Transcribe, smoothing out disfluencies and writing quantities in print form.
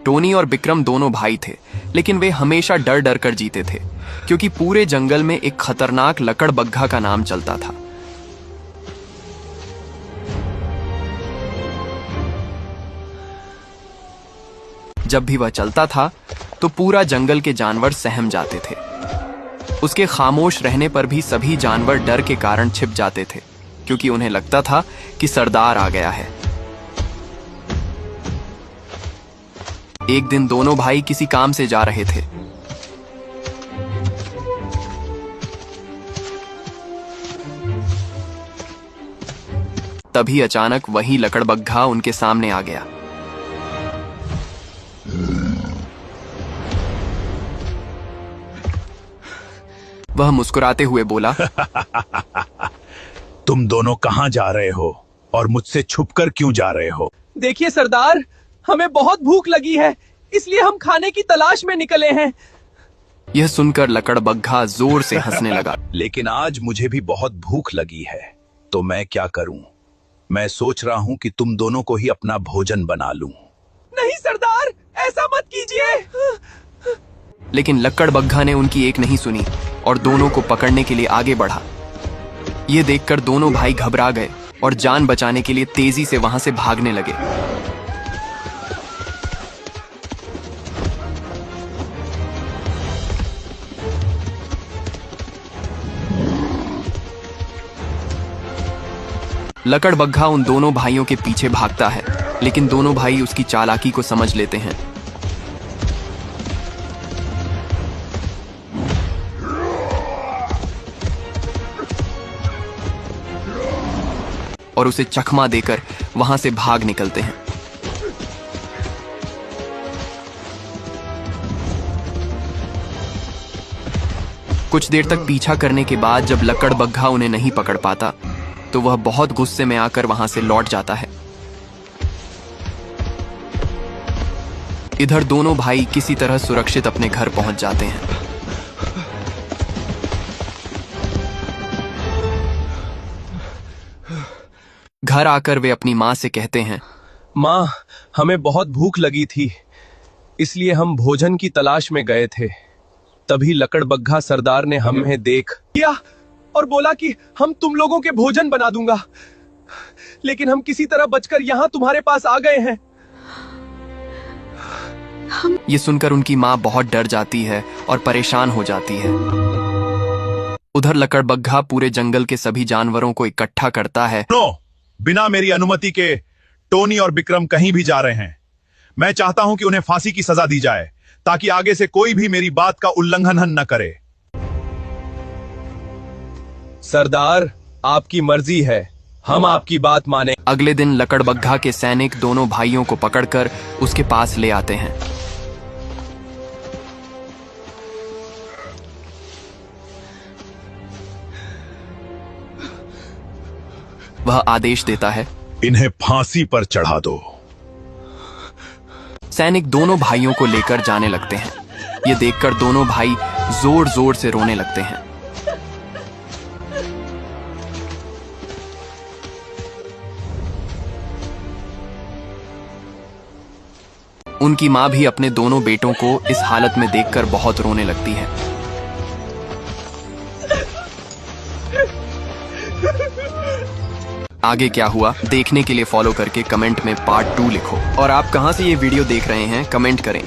Tony और विक्रम दोनों भाई थे, लेकिन वे हमेशा डर डर कर जीते थे, क्योंकि पूरे जंगल में एक खतरनाक लकड़बग्घा का नाम चलता था। जब भी वह चलता था तो पूरा जंगल के जानवर सहम जाते थे। उसके खामोश रहने पर भी सभी जानवर डर के कारण छिप जाते थे, क्योंकि उन्हें लगता था कि सरदार आ गया है। एक दिन दोनों भाई किसी काम से जा रहे थे। तभी अचानक वही लकड़बग्घा उनके सामने आ गया। वह मुस्कुराते हुए बोला, तुम दोनों कहां जा रहे हो और मुझसे छुपकर क्यों जा रहे हो? देखिए सरदार, हमें बहुत भूख लगी है, इसलिए हम खाने की तलाश में निकले हैं। यह सुनकर लकड़बग्घा जोर से हंसने लगा। लेकिन आज मुझे भी बहुत भूख लगी है, तो मैं क्या करूं? मैं सोच रहा हूं कि तुम दोनों को ही अपना भोजन बना लूं। नहीं सरदार, ऐसा मत कीजिए। लेकिन लकड़बग्घा ने उनकी एक नहीं सुनी और दोनों को पकड़ने के लिए आगे बढ़ा। यह देखकर दोनों भाई घबरा गए और जान बचाने के लिए तेजी से वहां से भागने लगे। लकड़बग्घा उन दोनों भाइयों के पीछे भागता है, लेकिन दोनों भाई उसकी चालाकी को समझ लेते हैं। और उसे चकमा देकर वहां से भाग निकलते हैं। कुछ देर तक पीछा करने के बाद जब लकड़बग्घा उन्हें नहीं पकड़ पाता तो वह बहुत गुस्से में आकर वहां से लौट जाता है। इधर दोनों भाई किसी तरह सुरक्षित अपने घर पहुंच जाते हैं। घर आकर वे अपनी मां से कहते हैं, माँ, हमें बहुत भूख लगी थी, इसलिए हम भोजन की तलाश में गए थे। तभी लकड़बग्घा सरदार ने हमें देख लिया और बोला कि हम तुम लोगों के भोजन बना दूंगा, लेकिन हम किसी तरह बचकर यहाँ तुम्हारे पास आ गए हैं। ये सुनकर उनकी मां बहुत डर जाती है और परेशान हो जाती है। उधर लकड़बग्घा पूरे जंगल के सभी जानवरों को इकट्ठा करता है। बिना मेरी अनुमति के टोनी और विक्रम कहीं भी जा रहे हैं। मैं चाहता हूं कि उन्हें फांसी की सजा दी जाए, ताकि आगे से कोई भी मेरी बात का उल्लंघन न करे। सरदार, आपकी मर्जी है, हम आपकी बात माने। अगले दिन लकड़बग्घा के सैनिक दोनों भाइयों को पकड़कर उसके पास ले आते हैं। वह आदेश देता है, इन्हें फांसी पर चढ़ा दो। सैनिक दोनों भाइयों को लेकर जाने लगते हैं। ये देखकर दोनों भाई जोर जोर से रोने लगते हैं। उनकी मां भी अपने दोनों बेटों को इस हालत में देखकर बहुत रोने लगती है। आगे क्या हुआ देखने के लिए फॉलो करके कमेंट में पार्ट 2 लिखो। और आप कहां से ये वीडियो देख रहे हैं कमेंट करें।